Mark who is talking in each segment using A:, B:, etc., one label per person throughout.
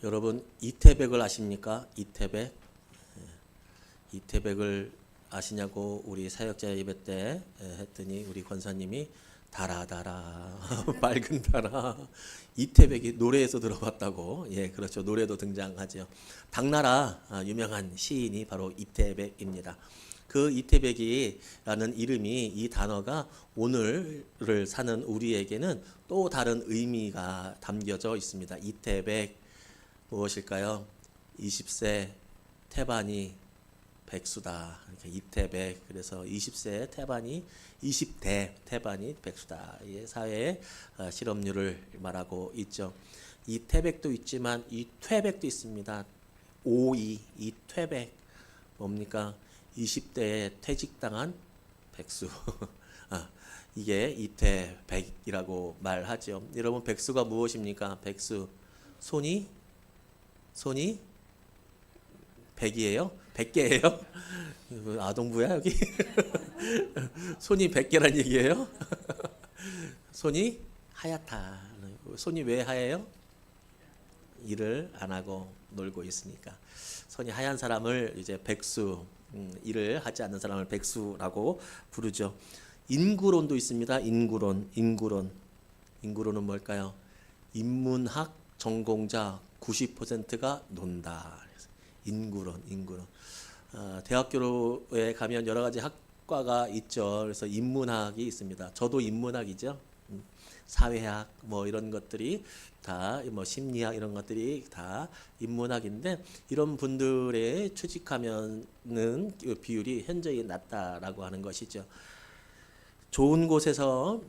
A: 여러분 이태백을 아십니까? 이태백. 이태백을 아시냐고 우리 사역자 예배 때 했더니 우리 권사님이 달아 밝은 달아. 이태백이 노래에서 들어봤다고. 예, 그렇죠. 노래도 등장하죠. 당나라 유명한 시인이 바로 이태백입니다. 그 이태백이라는 이름이, 이 단어가 오늘을 사는 우리에게는 또 다른 의미가 담겨져 있습니다. 이태백 무엇일까요? 20세 태반이 백수다. 이렇게 이태백. 그래서 20세 태반이 20대 태반이 백수다. 사회의 실업률을 말하고 있죠. 이 태백도 있지만 이 퇴백도 있습니다. 이 퇴백 뭡니까? 20대에 퇴직당한 백수. 이게 이태백이라고 말하죠. 여러분 백수가 무엇입니까? 백수 손이 백이에요? 100개예요? 아동부야 여기? 손이 100개란 얘기예요? 손이 하얗다. 손이 왜 하얘요? 일을 안 하고 놀고 있으니까. 손이 하얀 사람을 이제 백수, 일을 하지 않는 사람을 백수라고 부르죠. 인구론도 있습니다. 인구론은 뭘까요? 인문학 전공자 90%가 논다. 인구론. 대학교에 가면 여러 가지 학과가 있죠. 그래서 인문학이 있습니다. 저도 인문학이죠. 사회학 뭐 이런 것들이 다 뭐 심리학 이런 것들이 다 인문학인데, 이런 분들의 취직하면은 비율이 현저히 낮다라고 하는 것이죠. 좋은 곳에서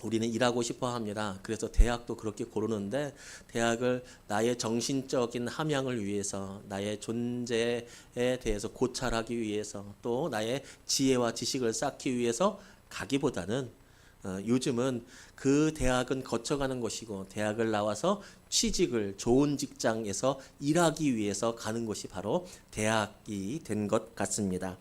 A: 우리는 일하고 싶어 합니다. 그래서 대학도 그렇게 고르는데, 대학을 나의 정신적인 함양을 위해서, 나의 존재에 대해서 고찰하기 위해서, 또 나의 지혜와 지식을 쌓기 위해서 가기보다는 요즘은 그 대학은 거쳐가는 것이고, 대학을 나와서 취직을, 좋은 직장에서 일하기 위해서 가는 것이 바로 대학이 된 것 같습니다.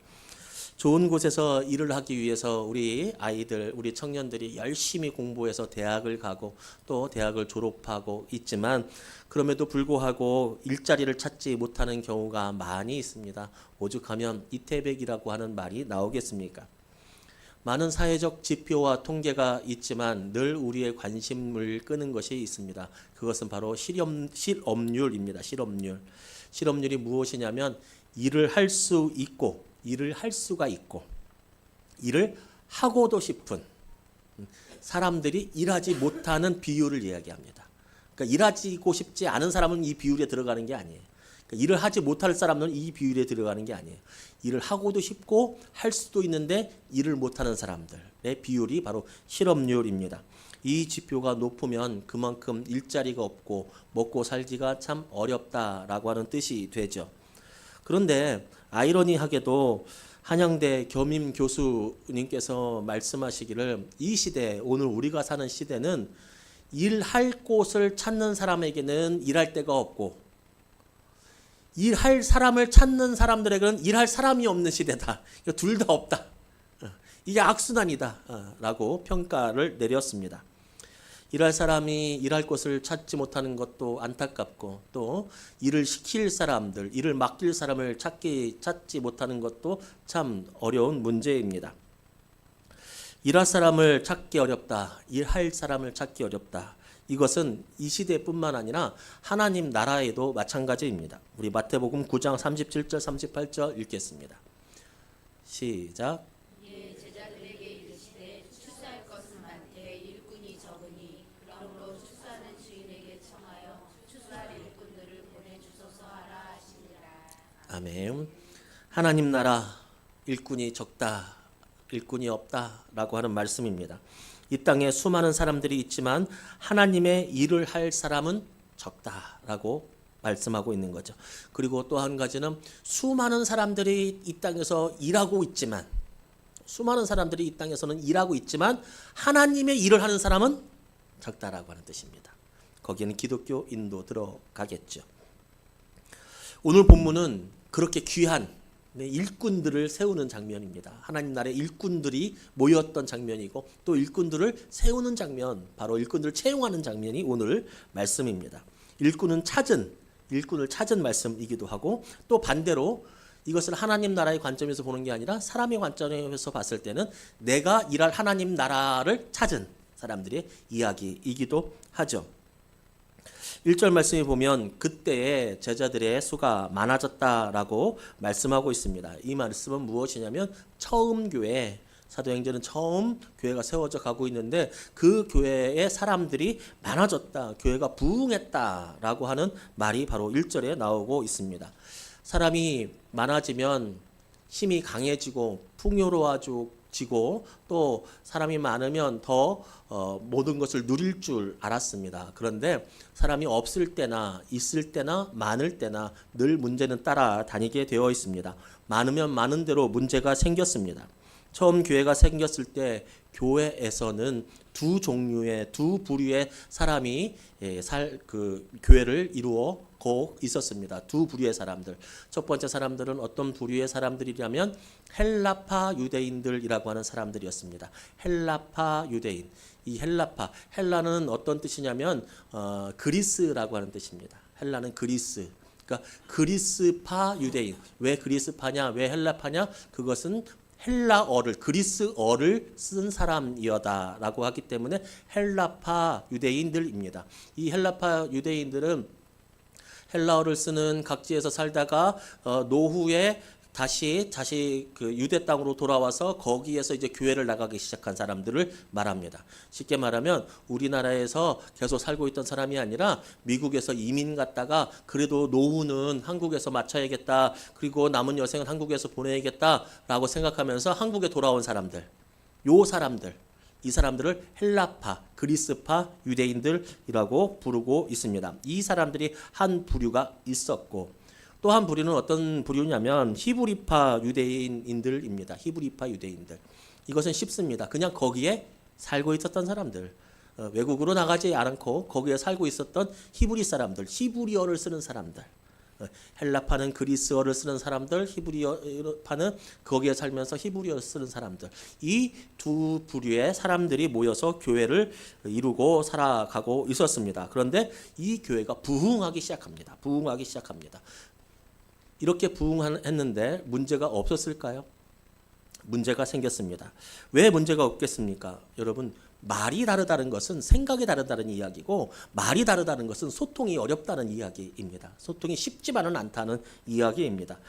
A: 좋은 곳에서 일을 하기 위해서 우리 아이들, 우리 청년들이 열심히 공부해서 대학을 가고 또 대학을 졸업하고 있지만, 그럼에도 불구하고 일자리를 찾지 못하는 경우가 많이 있습니다. 오죽하면 이태백이라고 하는 말이 나오겠습니까? 많은 사회적 지표와 통계가 있지만 늘 우리의 관심을 끄는 것이 있습니다. 그것은 바로 실업률입니다. 실업률이 무엇이냐면, 일을 할 수 있고, 일을 할 수가 있고, 일을 하고도 싶은 사람들이 일하지 못하는 비율을 이야기합니다. 그러니까 일하고 싶지 않은 사람은 이 비율에 들어가는 게 아니에요. 그러니까 일을 하지 못할 사람은 이 비율에 들어가는 게 아니에요. 일을 하고도 싶고 할 수도 있는데 일을 못하는 사람들의 비율이 바로 실업률입니다. 이 지표가 높으면 그만큼 일자리가 없고 먹고 살기가 참 어렵다라고 하는 뜻이 되죠. 그런데 아이러니하게도 한양대 겸임 교수님께서 말씀하시기를, 이 시대, 오늘 우리가 사는 시대는 일할 곳을 찾는 사람에게는 일할 데가 없고, 일할 사람을 찾는 사람들에게는 일할 사람이 없는 시대다. 둘 다 없다. 이게 악순환이다 라고 평가를 내렸습니다. 일할 사람이 일할 곳을 찾지 못하는 것도 안타깝고, 또 일을 시킬 사람들, 일을 맡길 사람을 찾지 못하는 것도 참 어려운 문제입니다. 일할 사람을 찾기 어렵다, 일할 사람을 찾기 어렵다. 이것은 이 시대뿐만 아니라 하나님 나라에도 마찬가지입니다. 우리 마태복음 9장 37절 38절 읽겠습니다. 시작. 아멘. 하나님 나라 일꾼이 적다, 일꾼이 없다라고 하는 말씀입니다. 이 땅에 수많은 사람들이 있지만 하나님의 일을 할 사람은 적다라고 말씀하고 있는 거죠. 그리고 또 한 가지는, 수많은 사람들이 이 땅에서 일하고 있지만, 수많은 사람들이 이 땅에서는 일하고 있지만 하나님의 일을 하는 사람은 적다라고 하는 뜻입니다. 거기에는 기독교인도 들어가겠죠. 오늘 본문은 그렇게 귀한 일꾼들을 세우는 장면입니다. 하나님 나라의 일꾼들이 모였던 장면이고, 또 일꾼들을 세우는 장면, 바로 일꾼들을 채용하는 장면이 오늘 말씀입니다. 일꾼은 일꾼을 찾은 말씀이기도 하고, 또 반대로 이것을 하나님 나라의 관점에서 보는 게 아니라 사람의 관점에서 봤을 때는 내가 일할 하나님 나라를 찾은 사람들의 이야기이기도 하죠. 1절 말씀에 보면 그때의 제자들의 수가 많아졌다라고 말씀하고 있습니다. 이 말씀은 무엇이냐면 처음 교회, 사도행전은 처음 교회가 세워져 가고 있는데 그 교회의 사람들이 많아졌다, 교회가 부흥했다라고 하는 말이 바로 1절에 나오고 있습니다. 사람이 많아지면 힘이 강해지고 풍요로워지고 또 사람이 많으면 더 모든 것을 누릴 줄 알았습니다. 그런데 사람이 없을 때나 있을 때나 많을 때나 늘 문제는 따라다니게 되어 있습니다. 많으면 많은 대로 문제가 생겼습니다. 처음 교회가 생겼을 때 교회에서는 두 부류의 사람이 교회를 이루고 있었습니다. 두 부류의 사람들. 첫 번째 사람들은 어떤 부류의 사람들이냐면 헬라파 유대인들이라고 하는 사람들이었습니다. 헬라파 유대인. 이 헬라는 어떤 뜻이냐면 그리스라고 하는 뜻입니다. 헬라는 그리스. 그러니까 그리스파 유대인. 왜 그리스파냐? 왜 헬라파냐? 그것은 헬라어를 그리스어를 쓴 사람이었다라고 하기 때문에 헬라파 유대인들입니다. 이 헬라파 유대인들은 헬라어를 쓰는 각지에서 살다가 노후에 다시 그 유대 땅으로 돌아와서 거기에서 이제 교회를 나가기 시작한 사람들을 말합니다. 쉽게 말하면 우리나라에서 계속 살고 있던 사람이 아니라 미국에서 이민 갔다가 그래도 노후는 한국에서 마쳐야겠다, 그리고 남은 여생은 한국에서 보내야겠다라고 생각하면서 한국에 돌아온 사람들, 이 사람들을 헬라파, 그리스파 유대인들이라고 부르고 있습니다. 이 사람들이 한 부류가 있었고, 또 한 부류는 어떤 부류냐면 히브리파 유대인들입니다. 히브리파 유대인들. 이것은 쉽습니다. 그냥 거기에 살고 있었던 사람들, 외국으로 나가지 않고 거기에 살고 있었던 히브리 사람들, 히브리어를 쓰는 사람들. 헬라파는 그리스어를 쓰는 사람들, 히브리어파는 거기에 살면서 히브리어를 쓰는 사람들. 이 두 부류의 사람들이 모여서 교회를 이루고 살아가고 있었습니다. 그런데 이 교회가 부흥하기 시작합니다. 이렇게 부흥했는데 문제가 없었을까요? 문제가 생겼습니다. 왜 문제가 없겠습니까? 여러분, 말이 다르다는 것은 생각이 다르다는 이야기고, 말이 다르다는 것은 소통이 어렵다는 이야기입니다. 소통이 쉽지만은 않다는 이야기입니다.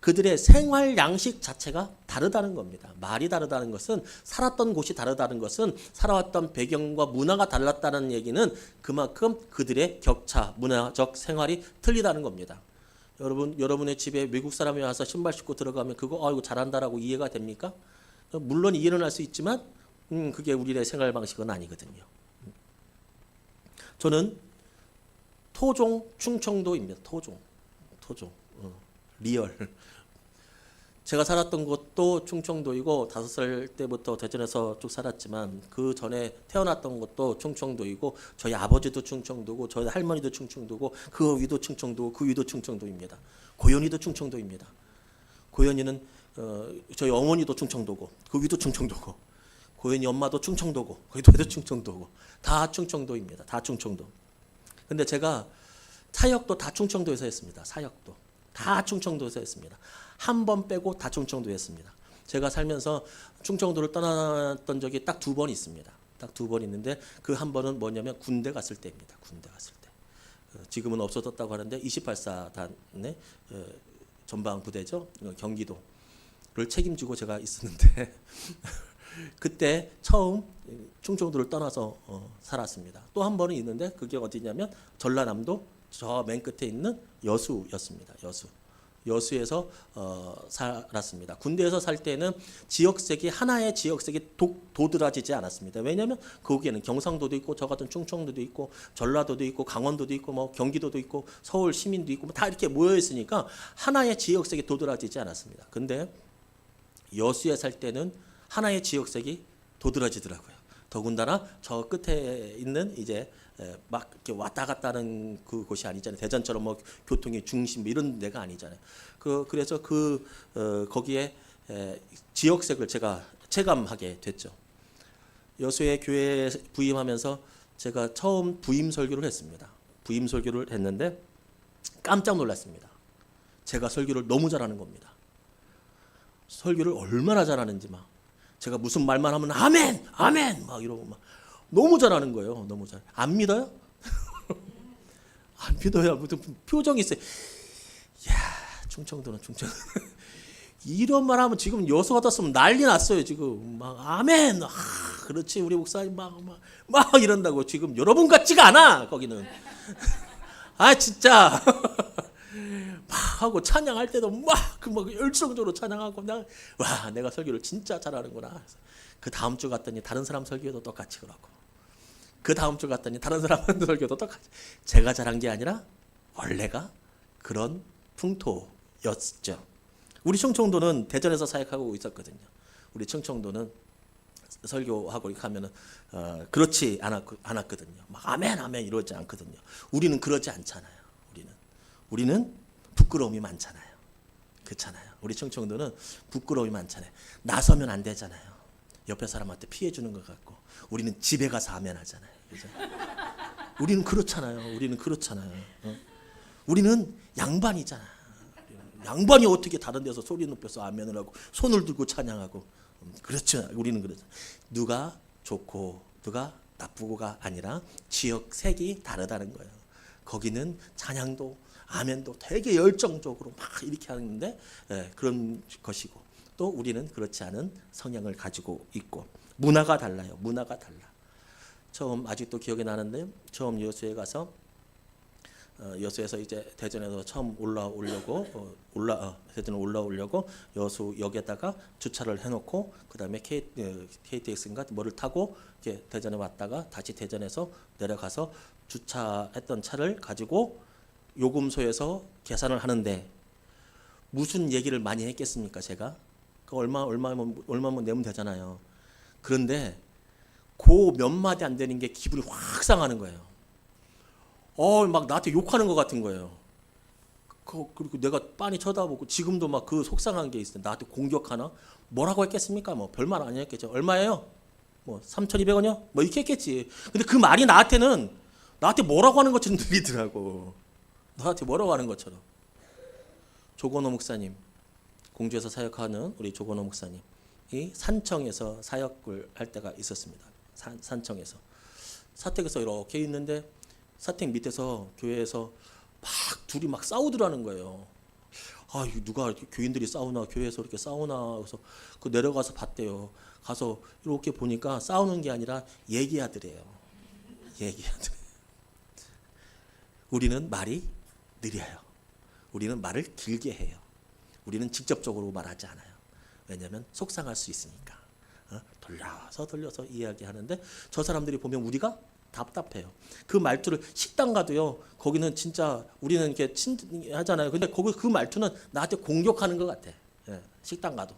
A: 그들의 생활 양식 자체가 다르다는 겁니다. 말이 다르다는 것은, 살았던 곳이 다르다는 것은, 살아왔던 배경과 문화가 달랐다는 얘기는 그만큼 그들의 격차, 문화적 생활이 틀리다는 겁니다. 여러분의 집에 외국 사람이 와서 신발 신고 들어가면 그거 이거 잘한다라고 이해가 됩니까? 물론 이해는 할 수 있지만 그게 우리의 생활 방식은 아니거든요. 저는 토종 충청도입니다. 토종 리얼. 제가 살았던 곳도 충청도이고 5살 때부터 대전에서 쭉 살았지만 그 전에 태어났던 곳도 충청도이고 저희 아버지도 충청도고 저희 할머니도 충청도고 그 위도 충청도고 그 위도 충청도입니다. 고현이도 충청도입니다. 고현이는 저희 어머니도 충청도고 그 위도 충청도고 고현이 엄마도 충청도고 거기 도도 충청도고 다 충청도입니다. 다 충청도. 근데 제가 사역도 다 충청도에서 했습니다. 사역도 다 충청도에서 했습니다. 한 번 빼고 다 충청도였습니다. 제가 살면서 충청도를 떠났던 적이 딱 2번 있습니다. 딱 2번 있는데 그 한 번은 뭐냐면 군대 갔을 때입니다. 군대 갔을 때. 지금은 없어졌다고 하는데 28사단의 전방 부대죠. 경기도를 책임지고 제가 있었는데 그때 처음 충청도를 떠나서 살았습니다. 또 한 번은 있는데 그게 어디냐면 전라남도 저 맨 끝에 있는 여수였습니다. 여수에서 살았습니다. 군대에서 살 때는 지역색이 하나의 지역색이 도드라지지 않았습니다. 왜냐하면 거기에는 경상도도 있고 저 같은 충청도도 있고 전라도도 있고 강원도도 있고 뭐 경기도도 있고 서울 시민도 있고 다 이렇게 모여 있으니까 하나의 지역색이 도드라지지 않았습니다. 근데 여수에 살 때는 하나의 지역색이 도드라지더라고요. 더군다나 저 끝에 있는 이제 막 이렇게 왔다 갔다 하는 그 곳이 아니잖아요. 대전처럼 뭐 교통의 중심 뭐 이런 데가 아니잖아요. 그래서 거기에 지역색을 제가 체감하게 됐죠. 여수의 교회에 부임하면서 제가 처음 부임 설교를 했습니다. 부임 설교를 했는데 깜짝 놀랐습니다. 제가 설교를 너무 잘하는 겁니다. 설교를 얼마나 잘하는지 막 제가 무슨 말만 하면 아멘, 아멘 막 이러고 막 너무 잘하는 거예요. 너무 잘. 안 믿어요? 안 믿어요. 무슨 표정이 있어요. 야, 충청도는 이런 말 하면 지금 여수 같았으면 난리 났어요. 지금 막 아멘. 그렇지 우리 목사님 막 이런다고 지금 여러분 같지가 않아 거기는. 진짜 막 하고 찬양할 때도 막 열정적으로 찬양하고 내가 설교를 진짜 잘하는구나. 그 다음 주 갔더니 다른 사람 설교도 똑같이 그러고 그 다음 주 갔더니 다른 사람 설교도 똑같이. 제가 잘한 게 아니라 원래가 그런 풍토였죠. 우리 충청도는 대전에서 사역하고 있었거든요. 우리 충청도는 설교하고 이렇게 하면은 그렇지 않았거든요. 막 아멘 아멘 이러지 않거든요. 우리는 그러지 않잖아요. 우리는 부끄러움이 많잖아요. 그렇잖아요. 우리 충청도는 부끄러움이 많잖아요. 나서면 안 되잖아요. 옆에 사람한테 피해 주는 것 같고 우리는 집에 가서 아멘 하잖아요. 그죠? 우리는 그렇잖아요. 우리는 양반이잖아. 양반이 어떻게 다른 데서 소리 높여서 아멘을 하고 손을 들고 찬양하고. 그렇죠. 우리는 그렇죠. 누가 좋고 누가 나쁘고가 아니라 지역 색이 다르다는 거예요. 거기는 찬양도 아멘도 되게 열정적으로 막 이렇게 하는데 그런 것이고 또 우리는 그렇지 않은 성향을 가지고 있고 문화가 달라요. 처음 아직도 기억이 나는데 처음 여수에 가서 여수에서 이제 대전에서 처음 대전에 올라오려고 여수역에다가 주차를 해놓고 그 다음에 KTX인가 뭐를 타고 이렇게 대전에 왔다가 다시 대전에서 내려가서 주차했던 차를 가지고 요금소에서 계산을 하는데 무슨 얘기를 많이 했겠습니까? 제가 그 얼마면 내면 되잖아요. 그런데 그 몇 마디 안 되는 게 기분이 확 상하는 거예요. 막 나한테 욕하는 것 같은 거예요. 그리고 내가 빤히 쳐다보고 지금도 막 그 속상한 게 있어요. 나한테 공격하나? 뭐라고 했겠습니까? 뭐 별말 아니었겠죠. 얼마예요? 뭐 3,200원이요? 뭐 이렇게 했겠지. 근데 그 말이 나한테 뭐라고 하는 것처럼 들리더라고. 나한테 뭐라고 하는 것처럼. 조건호 목사님, 공주에서 사역하는 우리 조건호 목사님, 이 산청에서 사역을 할 때가 있었습니다. 산청에서 사택에서 이렇게 있는데 사택 밑에서 교회에서 막 둘이 막 싸우더라는 거예요. 이거 누가 교인들이 싸우나 교회에서 이렇게 싸우나 그래서 그 내려가서 봤대요. 가서 이렇게 보니까 싸우는 게 아니라 얘기하더래요. 우리는 말이 느려요. 우리는 말을 길게 해요. 우리는 직접적으로 말하지 않아요. 왜냐하면 속상할 수 있으니까. 돌려서 이야기하는데 저 사람들이 보면 우리가 답답해요. 그 말투를 식당 가도요. 거기는 진짜 우리는 이렇게 하잖아요. 근데 거기 그 말투는 나한테 공격하는 것 같아. 식당 가도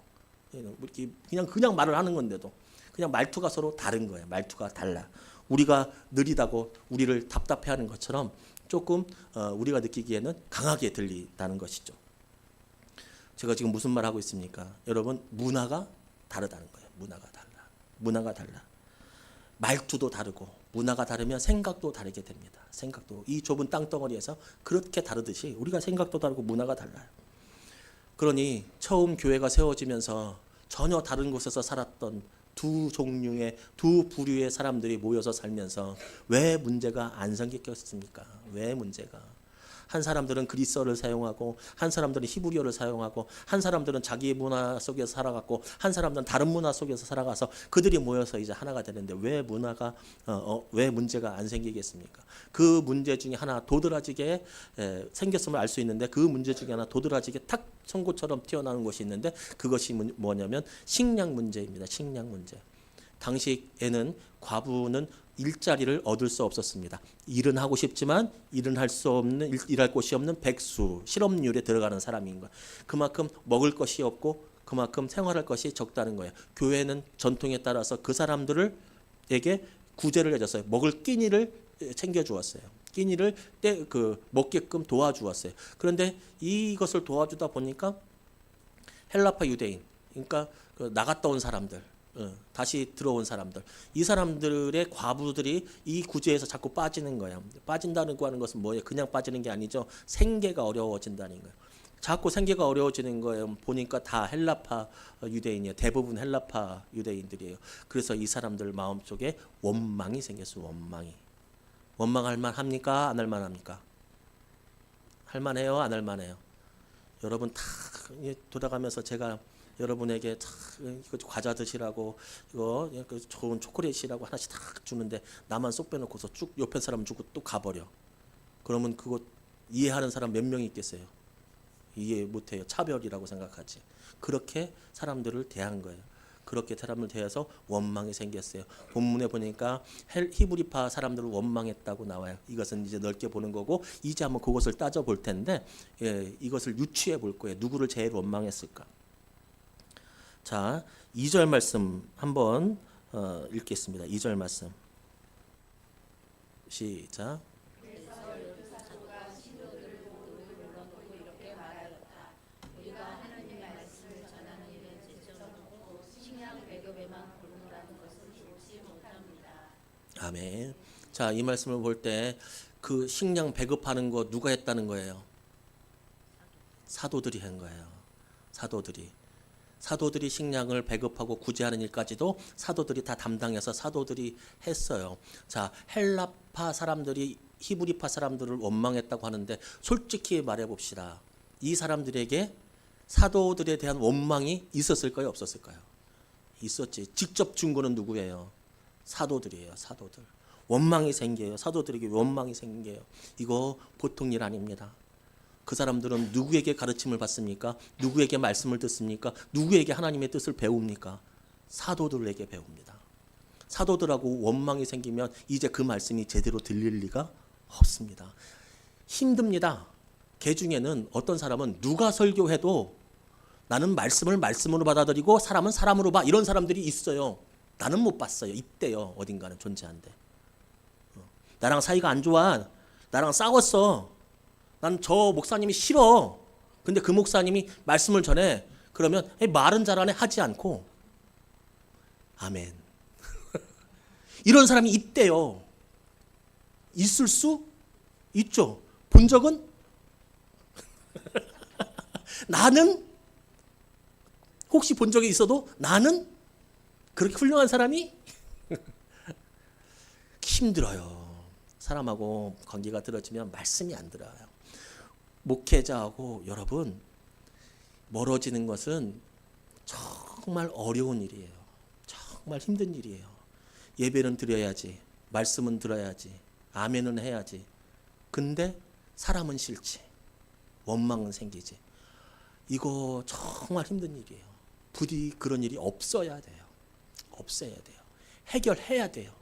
A: 그냥 말을 하는 건데도 그냥 말투가 서로 다른 거예요. 말투가 달라. 우리가 느리다고 우리를 답답해하는 것처럼 조금 우리가 느끼기에는 강하게 들린다는 것이죠. 제가 지금 무슨 말 하고 있습니까? 여러분 문화가 다르다는 거예요. 문화가 달라. 말투도 다르고 문화가 다르면 생각도 다르게 됩니다. 생각도 이 좁은 땅덩어리에서 그렇게 다르듯이 우리가 생각도 다르고 문화가 달라요. 그러니 처음 교회가 세워지면서 전혀 다른 곳에서 살았던 두 부류의 사람들이 모여서 살면서 왜 문제가 안 생겼겠습니까? 왜 문제가? 한 사람들은 그리스어를 사용하고 한 사람들은 히브리어를 사용하고 한 사람들은 자기 문화 속에서 살아갔고 한 사람들은 다른 문화 속에서 살아가서 그들이 모여서 이제 하나가 되는데 왜 문제가 안 생기겠습니까? 그 문제 중에 하나 도드라지게 생겼음을 알 수 있는데 그 문제 중에 하나 도드라지게 탁 송곳처럼 튀어나오는 것이 있는데 그것이 뭐냐면 식량 문제입니다. 식량 문제. 당시에는 과부는 일자리를 얻을 수 없었습니다. 일은 하고 싶지만 일할 곳이 없는 백수, 실업률에 들어가는 사람인 거예요. 그만큼 먹을 것이 없고 그만큼 생활할 것이 적다는 거예요. 교회는 전통에 따라서 그 사람들에게 구제를 해줬어요. 먹을 끼니를 챙겨주었어요. 끼니를 먹게끔 도와주었어요. 그런데 이것을 도와주다 보니까 헬라파 유대인, 그러니까 나갔다 온 사람들, 다시 들어온 사람들, 이 사람들의 과부들이 이 구제에서 자꾸 빠지는 거예요. 빠진다는 거 하는 것은 뭐예요? 그냥 빠지는 게 아니죠. 생계가 어려워진다는 거예요. 자꾸 생계가 어려워지는 거예요. 보니까 다 헬라파 유대인이에요. 대부분 헬라파 유대인들이에요. 그래서 이 사람들 마음속에 원망이 생겼어요. 원망할 만합니까? 안 할 만합니까? 할 만해요? 안 할 만해요? 여러분 다 돌아가면서 제가 여러분에게 이거 과자 드시라고 이거 좋은 초콜릿이라고 하나씩 다 주는데 나만 쏙 빼놓고서 쭉 옆에 사람 주고 또 가버려. 그러면 그거 이해하는 사람 몇 명 있겠어요? 이해 못해요. 차별이라고 생각하지. 그렇게 사람들을 대한 거예요. 그렇게 사람을 대해서 원망이 생겼어요. 본문에 보니까 히브리파 사람들을 원망했다고 나와요. 이것은 이제 넓게 보는 거고 이제 한번 그것을 따져 볼 텐데 이것을 유추해 볼 거예요. 누구를 제일 원망했을까? 자, 2절 말씀 한번 읽겠습니다. 2절 말씀. 시작. 아멘. 자, 이 말씀을 볼 때 그 식량 배급하는 거 누가 했다는 거예요? 사도들이 한 거예요. 사도들이 식량을 배급하고 구제하는 일까지도 사도들이 다 담당해서 사도들이 했어요. 자, 헬라파 사람들이 히브리파 사람들을 원망했다고 하는데 솔직히 말해 봅시다. 이 사람들에게 사도들에 대한 원망이 있었을까요? 없었을까요? 있었지. 직접 준 거는 누구예요? 사도들이에요. 사도들. 원망이 생겨요. 사도들에게 원망이 생겨요. 이거 보통 일 아닙니다. 그 사람들은 누구에게 가르침을 받습니까? 누구에게 말씀을 듣습니까? 누구에게 하나님의 뜻을 배웁니까? 사도들에게 배웁니다. 사도들하고 원망이 생기면 이제 그 말씀이 제대로 들릴 리가 없습니다. 힘듭니다. 개 중에는 어떤 사람은 누가 설교해도 나는 말씀을 말씀으로 받아들이고 사람은 사람으로 봐. 이런 사람들이 있어요. 나는 못 봤어요. 있대요. 어딘가는 존재한대. 나랑 사이가 안 좋아. 나랑 싸웠어. 난 저 목사님이 싫어. 근데 그 목사님이 말씀을 전해. 그러면 말은 잘하네 하지 않고 아멘. 이런 사람이 있대요. 있을 수 있죠. 본 적은 나는 혹시 본 적이 있어도 나는 그렇게 훌륭한 사람이 힘들어요. 사람하고 관계가 들어지면 말씀이 안 들어요. 목회자하고 여러분 멀어지는 것은 정말 어려운 일이에요. 정말 힘든 일이에요. 예배는 드려야지. 말씀은 들어야지. 아멘은 해야지. 근데 사람은 싫지. 원망은 생기지. 이거 정말 힘든 일이에요. 부디 그런 일이 없어야 돼요. 없어야 돼요. 해결해야 돼요.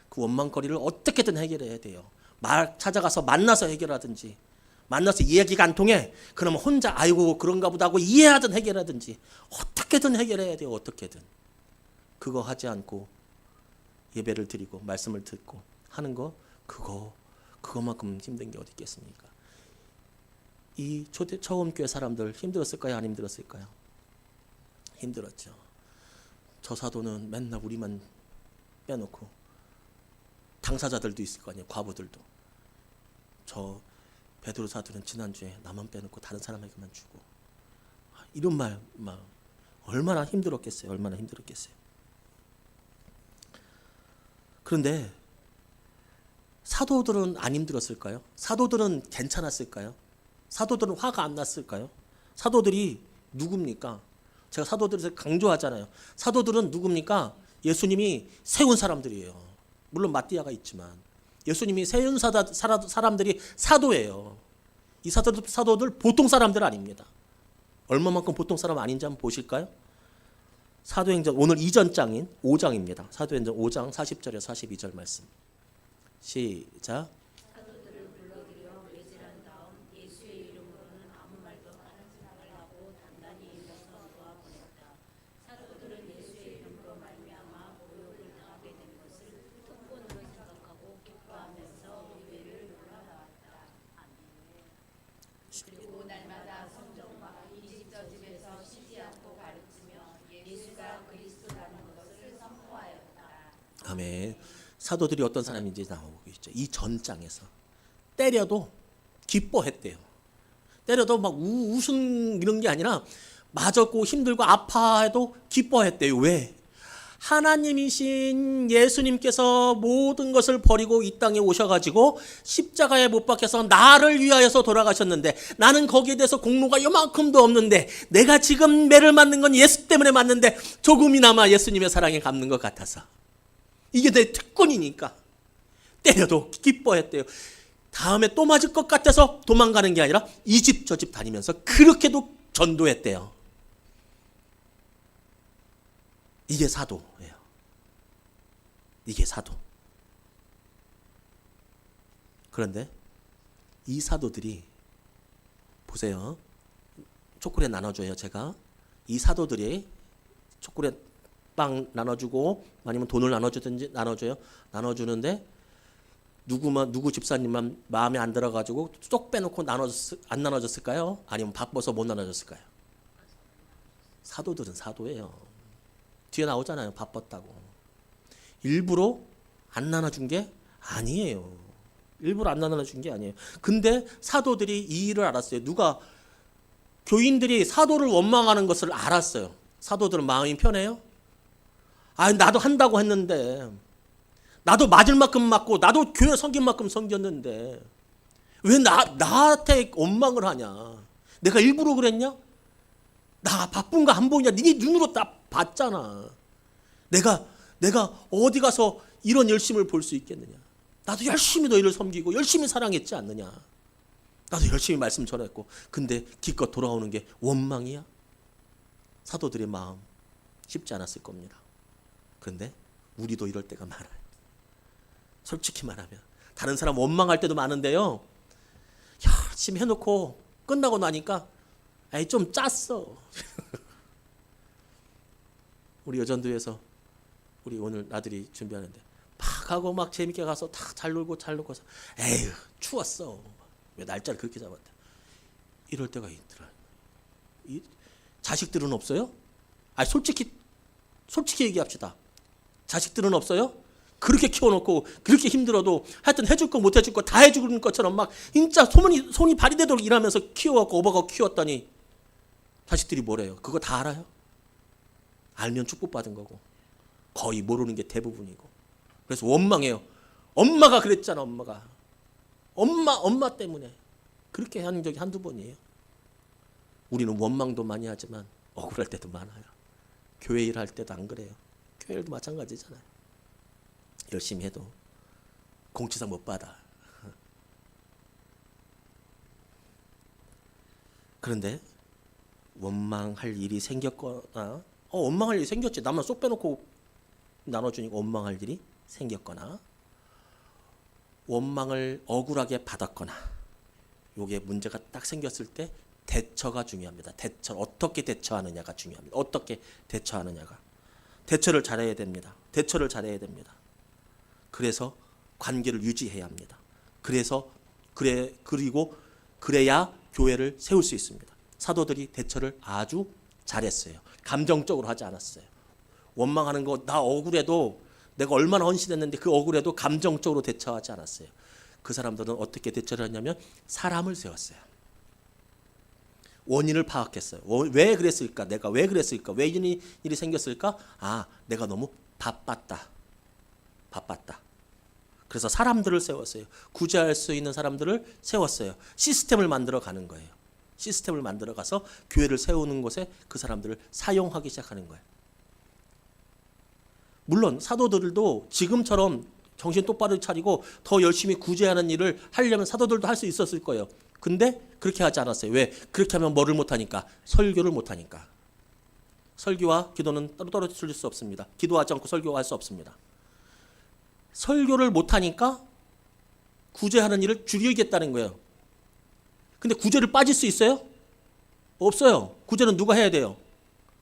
A: 그 원망거리를 어떻게든 해결해야 돼요. 찾아가서 만나서 해결하든지, 만나서 이야기가 안 통해 그러면 혼자 아이고 그런가 보다 하고 이해하든 해결하든지 어떻게든 해결해야 돼요. 어떻게든. 그거 하지 않고 예배를 드리고 말씀을 듣고 하는 거 그거만큼 힘든 게 어디 있겠습니까? 이 처음 교회 사람들 힘들었을까요? 안 힘들었을까요? 힘들었죠. 저 사도는 맨날 우리만 빼놓고 당사자들도 있을 거 아니에요. 과부들도. 저 베드로 사도는 지난주에 나만 빼놓고 다른 사람에게만 주고 이런 말 얼마나 힘들었겠어요. 얼마나 힘들었겠어요. 그런데 사도들은 안 힘들었을까요? 사도들은 괜찮았을까요? 사도들은 화가 안 났을까요? 사도들이 누굽니까? 제가 사도들에서 강조하잖아요. 사도들은 누굽니까? 예수님이 세운 사람들이에요. 물론 마띠아가 있지만 예수님이 세운 사람들이 사도예요. 이 사도들 보통 사람들 아닙니다. 얼마만큼 보통 사람 아닌지 한번 보실까요? 사도행전 오늘 이전 장인 5장입니다. 사도행전 5장 40절에서 42절 말씀. 시작. 아멘. 사도들이 어떤 사람인지 나오고 있죠. 이 전장에서 때려도 기뻐했대요. 때려도 막 웃음 이런 게 아니라 맞았고 힘들고 아파해도 기뻐했대요. 왜? 하나님이신 예수님께서 모든 것을 버리고 이 땅에 오셔가지고 십자가에 못 박혀서 나를 위하여서 돌아가셨는데, 나는 거기에 대해서 공로가 요만큼도 없는데, 내가 지금 매를 맞는 건 예수 때문에 맞는데 조금이나마 예수님의 사랑에 갚는 것 같아서, 이게 내 특권이니까 때려도 기뻐했대요. 다음에 또 맞을 것 같아서 도망가는 게 아니라 이 집 저 집 다니면서 그렇게도 전도했대요. 이게 사도예요. 이게 사도. 그런데 이 사도들이 보세요. 초콜릿 나눠줘요. 제가 이 사도들이 초콜릿 빵 나눠주고 아니면 돈을 나눠주든지 나눠주는데 누구 집사님만 마음에 안 들어가지고 쏙 빼놓고 안 나눠줬을까요? 아니면 바빠서 못 나눠줬을까요? 사도들은 사도예요. 뒤에 나오잖아요. 바빴다고. 일부러 안 나눠준 게 아니에요. 일부러 안 나눠준 게 아니에요. 근데 사도들이 이 일을 알았어요. 교인들이 사도를 원망하는 것을 알았어요. 사도들은 마음이 편해요? 나도 한다고 했는데, 나도 맞을 만큼 맞고, 나도 교회 섬긴 만큼 섬겼는데 왜 나한테 원망을 하냐? 내가 일부러 그랬냐? 나 바쁜 거 안 보이냐? 네 눈으로 다 봤잖아. 내가 어디 가서 이런 열심을 볼 수 있겠느냐? 나도 열심히 너희를 섬기고 열심히 사랑했지 않느냐? 나도 열심히 말씀 전했고. 근데 기껏 돌아오는 게 원망이야? 사도들의 마음 쉽지 않았을 겁니다. 그런데 우리도 이럴 때가 많아요. 솔직히 말하면 다른 사람 원망할 때도 많은데요, 열심히 해놓고 끝나고 나니까 좀 짰어. 우리 여전도에서 우리 오늘 나들이 준비하는데 막 하고 막 재밌게 가서 다 잘 놀고서 에휴 추웠어. 왜 날짜를 그렇게 잡았대. 이럴 때가 있더라. 자식들은 없어요? 솔직히 얘기합시다. 자식들은 없어요? 그렇게 키워놓고 그렇게 힘들어도 하여튼 해줄 거 못 해줄 거 다 해주는 것처럼 막 진짜 손이 발이 되도록 일하면서 키워갖고 오버가 키웠더니 자식들이 뭐래요? 그거 다 알아요? 알면 축복받은 거고 거의 모르는 게 대부분이고. 그래서 원망해요. 엄마가 그랬잖아. 엄마 때문에 그렇게 한 적이 한두 번이에요. 우리는 원망도 많이 하지만 억울할 때도 많아요. 교회 일할 때도 안 그래요. 교회 일도 마찬가지잖아요. 열심히 해도 공치상 못 받아. 그런데 원망할 일이 생겼거나 원망할 일이 생겼지. 나만 쏙 빼놓고 나눠주니까 원망할 일이 생겼거나 원망을 억울하게 받았거나 요게 문제가 딱 생겼을 때 대처가 중요합니다. 어떻게 대처하느냐가 중요합니다. 어떻게 대처하느냐가. 대처를 잘해야 됩니다. 그래서 관계를 유지해야 합니다. 그리고 그래야 교회를 세울 수 있습니다. 사도들이 대처를 아주 잘했어요. 감정적으로 하지 않았어요. 원망하는 거 나 억울해도 내가 얼마나 헌신했는데 그 억울해도 감정적으로 대처하지 않았어요. 그 사람들은 어떻게 대처를 했냐면 사람을 세웠어요. 원인을 파악했어요. 왜 그랬을까? 내가 왜 그랬을까? 왜 이런 일이 생겼을까? 내가 너무 바빴다. 그래서 사람들을 세웠어요. 구제할 수 있는 사람들을 세웠어요. 시스템을 만들어 가는 거예요. 시스템을 만들어 가서 교회를 세우는 곳에 그 사람들을 사용하기 시작하는 거예요. 물론 사도들도 지금처럼 정신 똑바로 차리고 더 열심히 구제하는 일을 하려면 사도들도 할 수 있었을 거예요. 근데 그렇게 하지 않았어요. 왜? 그렇게 하면 뭐를 못하니까? 설교를 못하니까. 설교와 기도는 따로 떨어질 수 없습니다. 기도하지 않고 설교할 수 없습니다. 설교를 못하니까 구제하는 일을 줄이겠다는 거예요. 근데 구제를 빠질 수 있어요? 없어요. 구제는 누가 해야 돼요?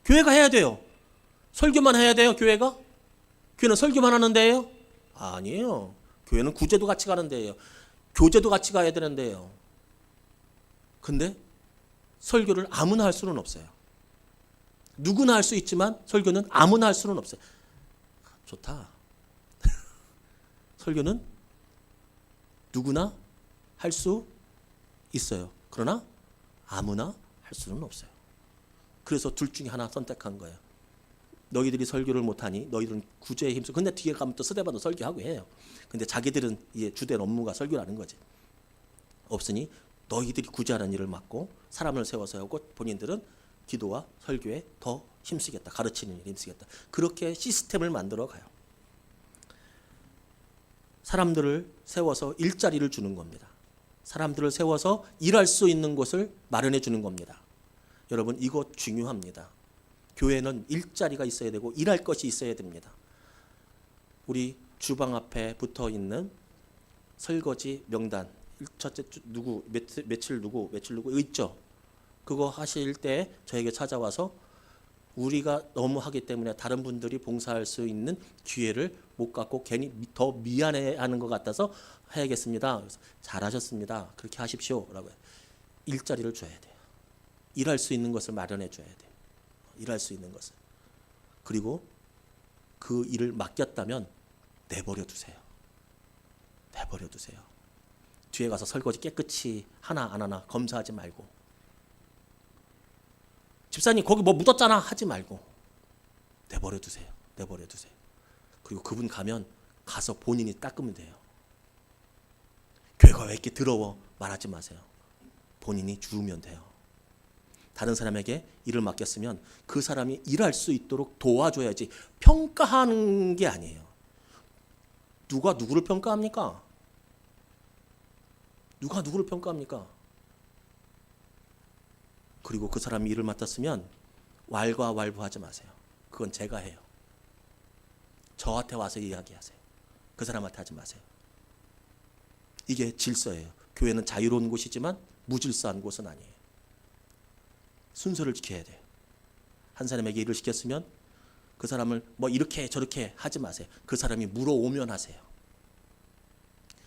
A: 교회가 해야 돼요. 설교만 해야 돼요, 교회가? 교회는 설교만 하는 데예요? 아니에요. 교회는 구제도 같이 가는 데예요. 교제도 같이 가야 되는 데예요. 근데 설교를 아무나 할 수는 없어요. 누구나 할 수 있지만 설교는 아무나 할 수는 없어요. 좋다. 설교는 누구나 할 수 있어요. 그러나 아무나 할 수는 없어요. 그래서 둘 중에 하나 선택한 거예요. 너희들이 설교를 못하니 너희들은 구제에 힘써. 근데 뒤에 가면 또 스데반도 설교하고 해요. 근데 자기들은 이제 주된 업무가 설교라는 거지. 없으니 너희들이 구제하는 일을 맡고 사람을 세워서 하고 본인들은 기도와 설교에 더 힘쓰겠다. 가르치는 일에 힘쓰겠다. 그렇게 시스템을 만들어 가요. 사람들을 세워서 일자리를 주는 겁니다. 사람들을 세워서 일할 수 있는 곳을 마련해 주는 겁니다. 여러분, 이거 중요합니다. 교회는 일자리가 있어야 되고 일할 것이 있어야 됩니다. 우리 주방 앞에 붙어 있는 설거지 명단, 첫째 누구, 며칠 누구 있죠. 그거 하실 때 저에게 찾아와서 우리가 너무 하기 때문에 다른 분들이 봉사할 수 있는 기회를 못 갖고 괜히 더 미안해하는 것 같아서 해야겠습니다. 그래서 잘하셨습니다. 그렇게 하십시오라고 해요. 일자리를 줘야 돼요. 일할 수 있는 것을 마련해 줘야 돼요. 일할 수 있는 것을. 그리고 그 일을 맡겼다면 내버려 두세요. 내버려 두세요. 뒤에 가서 설거지 깨끗이 하나 안 하나 검사하지 말고, 집사님 거기 뭐 묻었잖아 하지 말고 내버려 두세요. 내버려 두세요. 그리고 그분 가면 가서 본인이 닦으면 돼요. 교회가 왜 이렇게 더러워 말하지 마세요. 본인이 주우면 돼요. 다른 사람에게 일을 맡겼으면 그 사람이 일할 수 있도록 도와줘야지 평가하는 게 아니에요. 누가 누구를 평가합니까? 누가 누구를 평가합니까? 그리고 그 사람이 일을 맡았으면 왈가왈부하지 마세요. 그건 제가 해요. 저한테 와서 이야기하세요. 그 사람한테 하지 마세요. 이게 질서예요. 교회는 자유로운 곳이지만 무질서한 곳은 아니에요. 순서를 지켜야 돼요. 한 사람에게 일을 시켰으면 그 사람을 뭐 이렇게 저렇게 하지 마세요. 그 사람이 물어오면 하세요.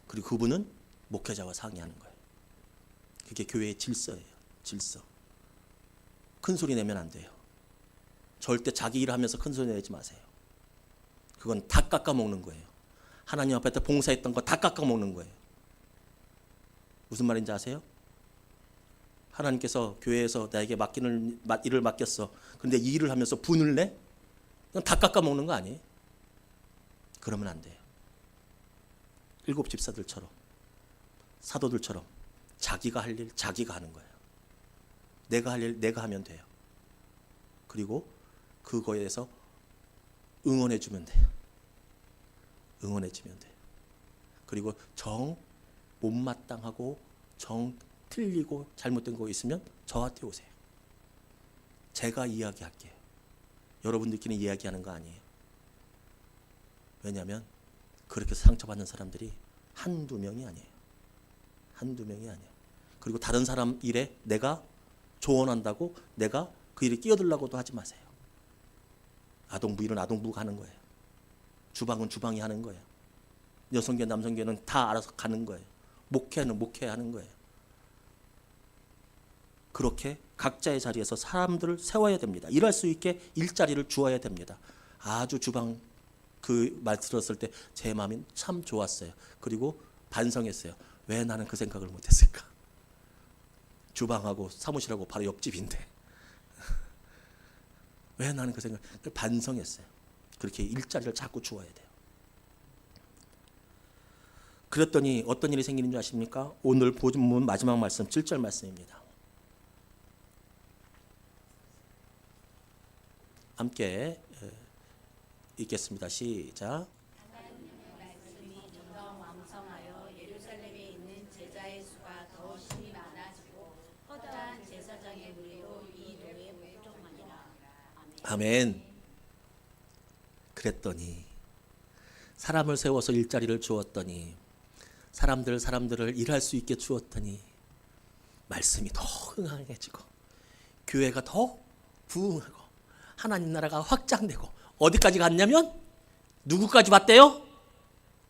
A: 그리고 그분은 목회자와 상의하는 거예요. 그게 교회의 질서예요. 질서. 큰 소리 내면 안 돼요. 절대 자기 일을 하면서 큰 소리 내지 마세요. 그건 다 깎아먹는 거예요. 하나님 앞에 봉사했던 거 다 깎아먹는 거예요. 무슨 말인지 아세요? 하나님께서 교회에서 나에게 맡기는 일을 맡겼어. 그런데 이 일을 하면서 분을 내? 그냥 다 깎아먹는 거 아니에요? 그러면 안 돼요. 7 집사들처럼, 사도들처럼 자기가 할 일 자기가 하는 거예요. 내가 할 일 내가 하면 돼요. 그리고 그거에 대해서 응원해 주면 돼요. 응원해 주면 돼요. 그리고 정 못마땅하고 정 틀리고 잘못된 거 있으면 저한테 오세요. 제가 이야기할게요. 여러분들끼리 이야기하는 거 아니에요. 왜냐하면 그렇게 상처받는 사람들이 한두 명이 아니에요. 한두 명이 아니에요. 그리고 다른 사람 일에 내가 조언한다고 내가 그 일에 끼어들려고도 하지 마세요. 아동부 일은 아동부가 하는 거예요. 주방은 주방이 하는 거예요. 여성계 남성계는 다 알아서 가는 거예요. 목회는 목회하는 거예요. 그렇게 각자의 자리에서 사람들을 세워야 됩니다. 일할 수 있게 일자리를 주어야 됩니다. 아주 주방 그 말 들었을 때 제 마음이 참 좋았어요. 그리고 반성했어요. 왜 나는 그 생각을 못했을까? 주방하고 사무실하고 바로 옆집인데 왜 나는 그 생각을 반성했어요. 그렇게 일자리를 자꾸 주어야 돼요. 그랬더니 어떤 일이 생기는 줄 아십니까? 오늘 본문 마지막 말씀 7절 말씀입니다. 함께 읽겠습니다. 시작.
B: 하나님의 말씀이 점점 왕성하여 예루살렘에 있는 제자의 수가 더 심히 많아지고 허다한 제사장의 무리로 이 도에 복종하니라.
A: 아멘. 그랬더니 사람을 세워서 일자리를 주었더니 사람들을 일할 수 있게 주었더니 말씀이 더 흥황해지고 교회가 더 부흥하고 하나님 나라가 확장되고 어디까지 갔냐면 누구까지 봤대요?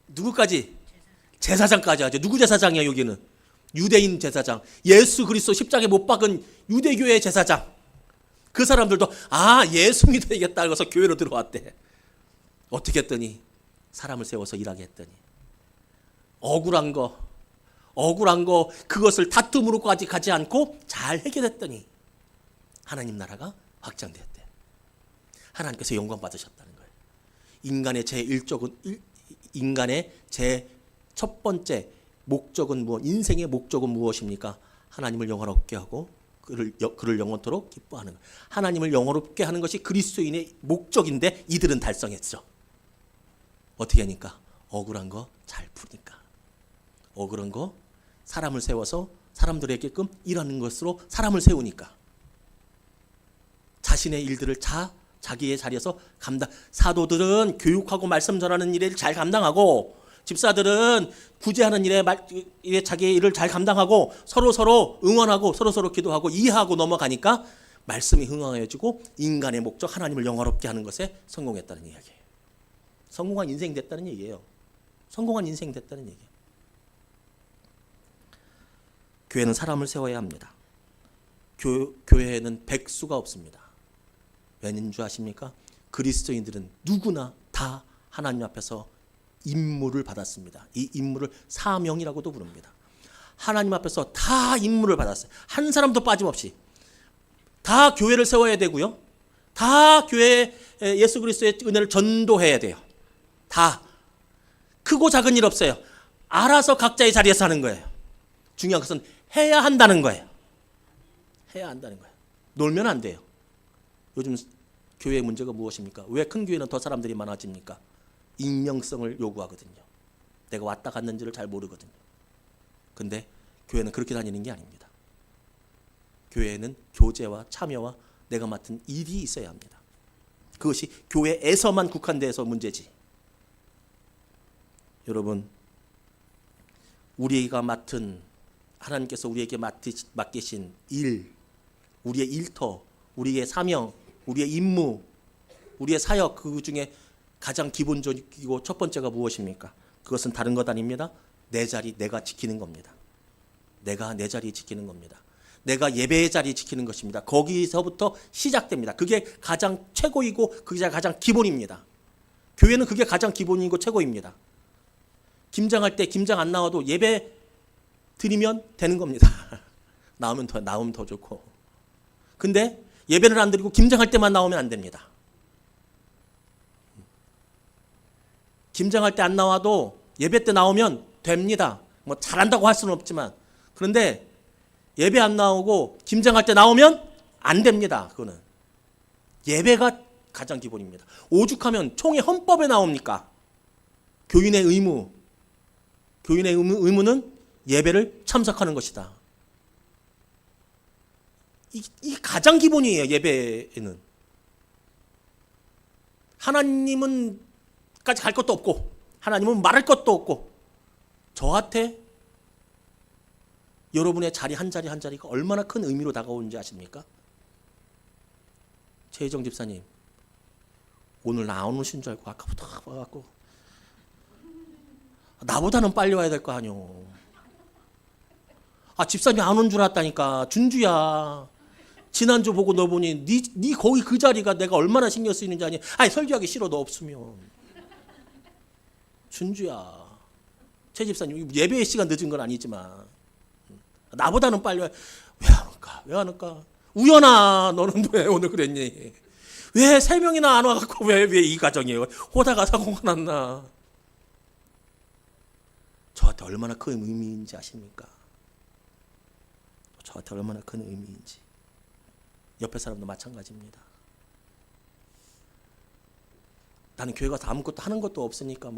A: 누구까지? 제사장까지 하죠. 누구 제사장이야 여기는? 유대인 제사장. 예수 그리스도 십자가에 못 박은 유대교회 제사장. 그 사람들도 예수 믿어야겠다 해서 교회로 들어왔대. 어떻게 했더니 사람을 세워서 일하게 했더니 억울한 거 그것을 다툼으로까지 가지 않고 잘 해결했더니 하나님 나라가 확장되었대. 하나님께서 영광 받으셨다는 거예요. 인간의 제 첫 번째 목적은 인생의 목적은 무엇입니까? 하나님을 영화롭게 하고 그를 영원토록 기뻐하는 것. 하나님을 영화롭게 하는 것이 그리스도인의 목적인데 이들은 달성했죠. 어떻게 하니까? 억울한 거 잘 푸니까. 억울한 거 사람을 세워서 사람들에게끔 일하는 것으로 사람을 세우니까. 자신의 일들을 자기의 자리에서 사도들은 교육하고 말씀 전하는 일을 잘 감당하고, 집사들은 구제하는 일에 자기의 일을 잘 감당하고, 서로 응원하고 서로 기도하고 이해하고 넘어가니까 말씀이 흥황해지고 인간의 목적 하나님을 영화롭게 하는 것에 성공했다는 이야기예요. 성공한 인생 됐다는 얘기예요. 성공한 인생 됐다는 얘기예요. 교회는 사람을 세워야 합니다. 교회에는 백수가 없습니다. 왜인 줄 아십니까? 그리스도인들은 누구나 다 하나님 앞에서 임무를 받았습니다. 이 임무를 사명이라고도 부릅니다. 하나님 앞에서 다 임무를 받았어요. 한 사람도 빠짐없이. 다 교회를 세워야 되고요. 다 교회에 예수 그리스도의 은혜를 전도해야 돼요. 다. 크고 작은 일 없어요. 알아서 각자의 자리에서 하는 거예요. 중요한 것은 해야 한다는 거예요. 해야 한다는 거예요. 놀면 안 돼요. 요즘 교회의 문제가 무엇입니까? 왜 큰 교회는 더 사람들이 많아집니까? 익명성을 요구하거든요. 내가 왔다 갔는지를 잘 모르거든요. 근데 교회는 그렇게 다니는 게 아닙니다. 교회에는 교제와 참여와 내가 맡은 일이 있어야 합니다. 그것이 교회에서만 국한돼서 문제지. 여러분, 하나님께서 우리에게 맡기신 일, 우리의 일터, 우리의 사명, 우리의 임무, 우리의 사역, 그 중에 가장 기본적이고 첫 번째가 무엇입니까? 그것은 다른 것 아닙니다. 내 자리 내가 지키는 겁니다. 내가 내 자리 지키는 겁니다. 내가 예배의 자리 지키는 것입니다. 거기서부터 시작됩니다. 그게 가장 최고이고 그게 가장 기본입니다. 교회는 그게 가장 기본이고 최고입니다. 김장할 때 김장 안 나와도 예배 드리면 되는 겁니다. 나오면 더 좋고. 근데 예배를 안 드리고 김장할 때만 나오면 안 됩니다. 김장할 때 안 나와도 예배 때 나오면 됩니다. 뭐 잘한다고 할 수는 없지만. 그런데 예배 안 나오고 김장할 때 나오면 안 됩니다. 그거는. 예배가 가장 기본입니다. 오죽하면 총회 헌법에 나옵니까? 교인의 의무는 예배를 참석하는 것이다. 이 가장 기본이에요. 예배에는. 하나님은 까지 갈 것도 없고 하나님은 말할 것도 없고 저한테 여러분의 자리 한 자리가 얼마나 큰 의미로 다가오는지 아십니까? 최희정 집사님 오늘 나 안 오신 줄 알고 아까부터 와갖고 나보다는 빨리 와야 될 거 아니오. 집사님 안 온 줄 알았다니까. 준주야 지난주 보고 너 보니 네 거기 그 자리가 내가 얼마나 신경 쓰이는지 아니. 설교하기 싫어 너 없으면. 준주야 최 집사님 예배의 시간 늦은 건 아니지만 나보다는 빨리 와. 왜 안 올까? 우연아 너는 왜 오늘 그랬니? 왜 3명이나 안 와갖고 왜 이 가정이에요? 호다가 사고가 났나? 저한테 얼마나 큰 의미인지 아십니까? 저한테 얼마나 큰 의미인지. 옆에 사람도 마찬가지입니다. 나는 교회 가서 아무것도 하는 것도 없으니까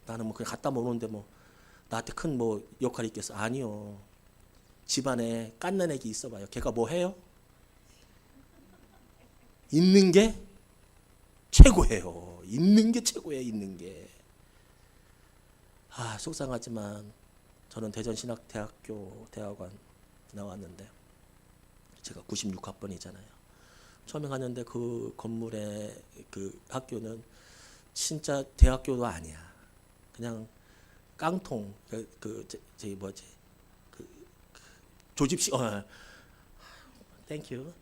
A: 나는 그냥 갖다 모으는데 나한테 큰 역할이 있겠어? 아니요. 집안에 깐난 애기 있어봐요. 걔가 뭐 해요? 있는 게 최고예요. 있는 게 최고예요. 있는 게. 속상하지만 저는 대전신학대학교 대학원 나왔는데 제가 96학번이잖아요. 처음에 갔는데 그 건물에 그 학교는 진짜 대학교도 아니야. 그냥 깡통 조집식 땡큐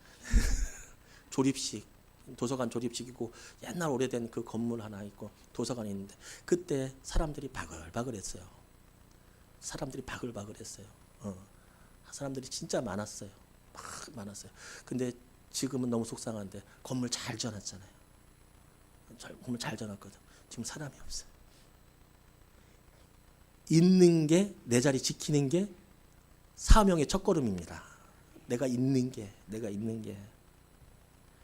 A: 조립식 도서관 조립식이고 옛날 오래된 그 건물 하나 있고 도서관이 있는데 그때 사람들이 바글바글했어요. 사람들이 바글바글했어요. 사람들이 진짜 많았어요. 막 많았어요. 근데 지금은 너무 속상한데 건물 잘 지어놨잖아요. 건물 잘 지어놨거든. 지금 사람이 없어요. 있는 게, 내 자리 지키는 게 사명의 첫걸음입니다. 내가 있는 게.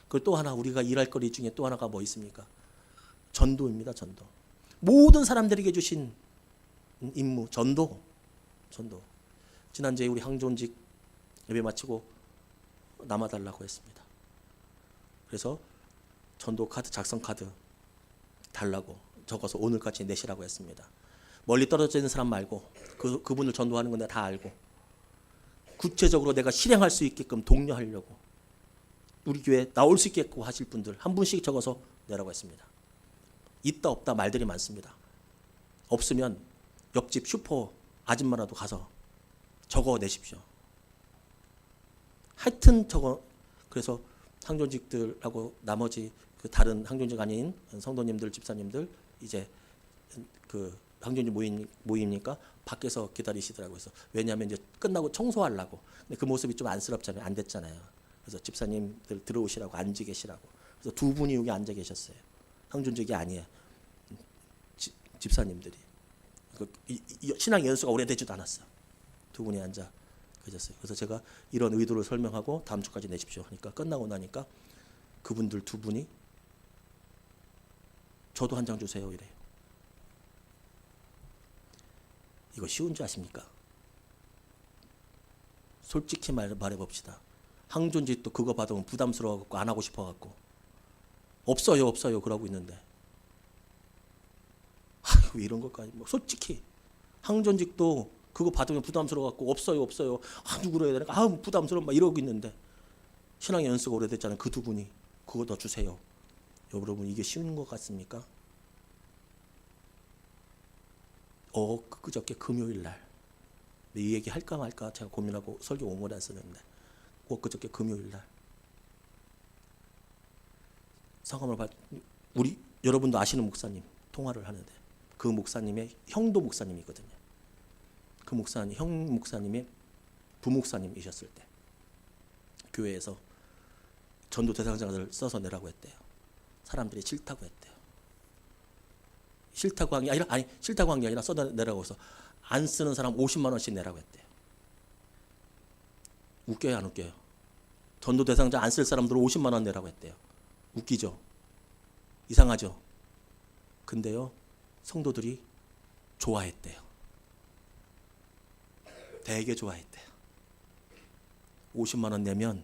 A: 그리고 또 하나 우리가 일할 거리 중에 또 하나가 뭐 있습니까? 전도입니다. 전도. 모든 사람들에게 주신 임무, 전도. 지난주에 우리 항존직 예배 마치고 남아달라고 했습니다. 그래서 전도 카드, 작성 카드 달라고 적어서 오늘까지 내시라고 했습니다. 멀리 떨어져 있는 사람 말고 그분을 전도하는 건 내가 다 알고 구체적으로 내가 실행할 수 있게끔 독려하려고 우리 교회 나올 수 있겠고 하실 분들 한 분씩 적어서 내라고 했습니다. 있다 없다 말들이 많습니다. 없으면 옆집 슈퍼 아줌마라도 가서 적어내십시오. 하여튼 그래서 항존직들하고 나머지 그 다른 항존직 아닌 성도님들, 집사님들 이제 그 항존직 모임이니까 밖에서 기다리시더라고요. 그래서 왜냐하면 이제 끝나고 청소하려고. 근데 그 모습이 좀 안쓰럽잖아요. 안 됐잖아요. 그래서 집사님들 들어오시라고 앉아 계시라고. 그래서 두 분이 여기 앉아 계셨어요. 항존직이 아니에요. 집사님들이. 신앙 연수가 오래되지도 않았어요. 두 분이 앉아 계셨어요. 그래서 제가 이런 의도를 설명하고 다음 주까지 내십시오 하니까 끝나고 나니까 그분들 두 분이 저도 한 장 주세요 이래요. 이거 쉬운 줄 아십니까? 솔직히 말해봅시다. 항존직도 그거 받으면 부담스러워갖고 안 하고 싶어갖고 없어요 그러고 있는데 아이고 이런 것까지 뭐 솔직히 항존직도 그거 받으면 부담스러워갖고 없어요 누구로 해야 되나 부담스러워 막 이러고 있는데 신앙의 연수가 오래됐잖아요. 그 두 분이 그거 더 주세요. 여러분 이게 쉬운 것 같습니까? 그저께 금요일날 이 얘기 할까 말까 제가 고민하고 설교 원고를 안 쓰는데 그저께 금요일날 성함을 우리 여러분도 아시는 목사님 통화를 하는데 그 목사님의 형도 목사님이거든요. 그 목사님, 형 목사님의 부목사님이셨을 때 교회에서 전도 대상자를 써서 내라고 했대요. 사람들이 싫다고 했대요. 싫다고 한 게 아니라 써내라고 해서 안 쓰는 사람 50만 원씩 내라고 했대요. 웃겨요, 안 웃겨요? 전도 대상자 안 쓸 사람들 50만 원 내라고 했대요. 웃기죠? 이상하죠? 근데요, 성도들이 좋아했대요. 되게 좋아했대요. 50만 원 내면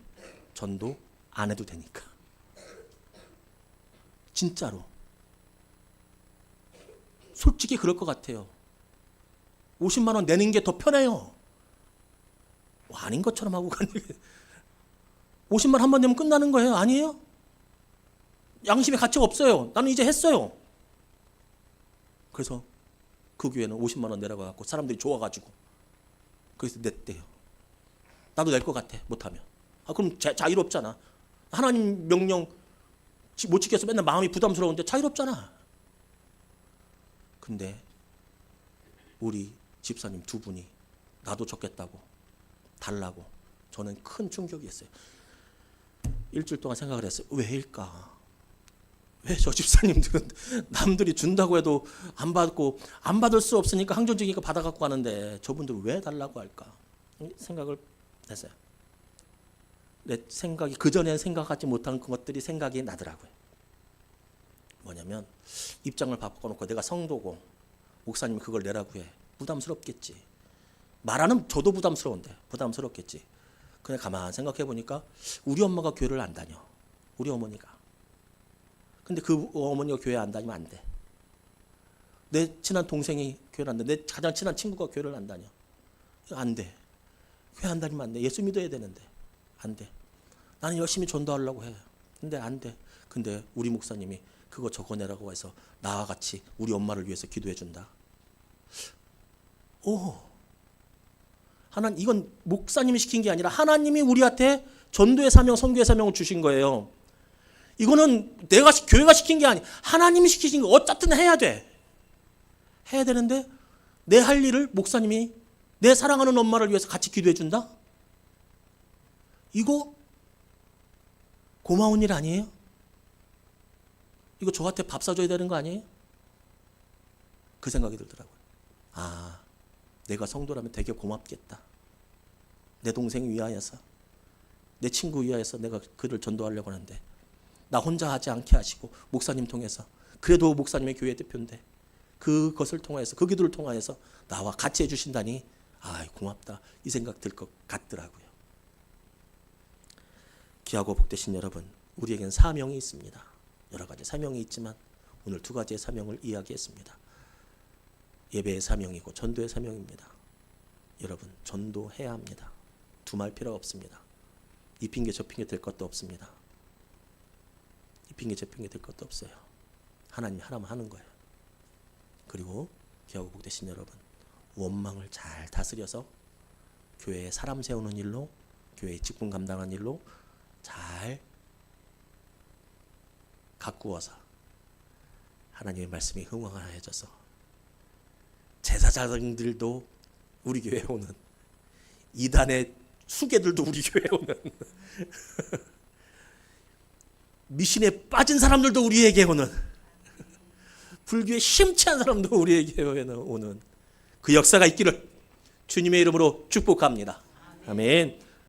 A: 전도 안 해도 되니까. 진짜로. 솔직히 그럴 것 같아요. 50만 원 내는 게 더 편해요. 아닌 것처럼 하고 가는 게 50만 원 한 번 내면 끝나는 거예요. 아니에요? 양심의 가치가 없어요. 나는 이제 했어요. 그래서 그 교회는 50만 원 내라고 해갖고 사람들이 좋아가지고 그래서 냈대요. 나도 낼 것 같아 못하면. 그럼 자유롭잖아. 하나님 명령 못 지켜서 맨날 마음이 부담스러운데 자유롭잖아. 근데 우리 집사님 두 분이 나도 적겠다고 달라고 저는 큰 충격이었어요. 일주일 동안 생각을 했어요. 왜일까? 왜 저 집사님들은 남들이 준다고 해도 안 받고 안 받을 수 없으니까 항존직이니까 받아갖고 가는데 저분들은 왜 달라고 할까? 생각을 했어요. 내 생각이 그전엔 생각하지 못한 것들이 생각이 나더라고요. 뭐냐면 입장을 바꿔놓고 내가 성도고 목사님이 그걸 내라고 해. 부담스럽겠지. 말하는 저도 부담스럽겠지. 그냥 가만 생각해 보니까 우리 엄마가 교회를 안 다녀. 우리 어머니가. 근데 그 어머니가 교회 안 다니면 안 돼. 내 친한 동생이 교회를 안 다녀. 내 가장 친한 친구가 교회를 안 다녀. 안 돼. 교회 안 다니면 안 돼. 예수 믿어야 되는데. 안 돼. 나는 열심히 전도하려고 해. 근데 안 돼. 근데 우리 목사님이 그거 적어내라고 해서 나와 같이 우리 엄마를 위해서 기도해 준다. 이건 목사님이 시킨 게 아니라 하나님이 우리한테 전도의 사명, 선교의 사명을 주신 거예요. 이거는 교회가 시킨 게 아니, 하나님이 시키신 거 어쨌든 해야 돼. 해야 되는데 내 할 일을 목사님이 내 사랑하는 엄마를 위해서 같이 기도해 준다? 이거 고마운 일 아니에요? 이거 저한테 밥 사줘야 되는 거 아니에요? 그 생각이 들더라고요. 아, 내가 성도라면 되게 고맙겠다. 내 동생 위하여서, 내 친구 위하여서 내가 그를 전도하려고 하는데 나 혼자 하지 않게 하시고 목사님 통해서, 그래도 목사님의 교회 대표인데 그것을 통해서, 그 기도를 통하여서 나와 같이 해주신다니 아, 고맙다, 이 생각 들 것 같더라고요. 귀하고 복되신 여러분, 우리에겐 사명이 있습니다. 여러 가지 사명이 있지만 오늘 두 가지의 사명을 이야기했습니다. 예배의 사명이고 전도의 사명입니다. 여러분, 전도해야 합니다. 두말 필요 없습니다. 이 핑계 저 핑계 될 것도 없습니다. 이 핑계 저 핑계 될 것도 없어요. 하나님 하나만 하는 거예요. 그리고 귀하고 복되신 여러분, 원망을 잘 다스려서 교회에 사람 세우는 일로, 교회의 직분 감당하는 일로 잘 가꾸어서 하나님의 말씀이 흥황해져서 제사장들도 우리 교회에 오는, 이단의 수괴들도 우리 교회에 오는 미신에 빠진 사람들도 우리에게 오는, 불교에 심취한 사람도 우리에게 오는 그 역사가 있기를 주님의 이름으로 축복합니다. 아멘.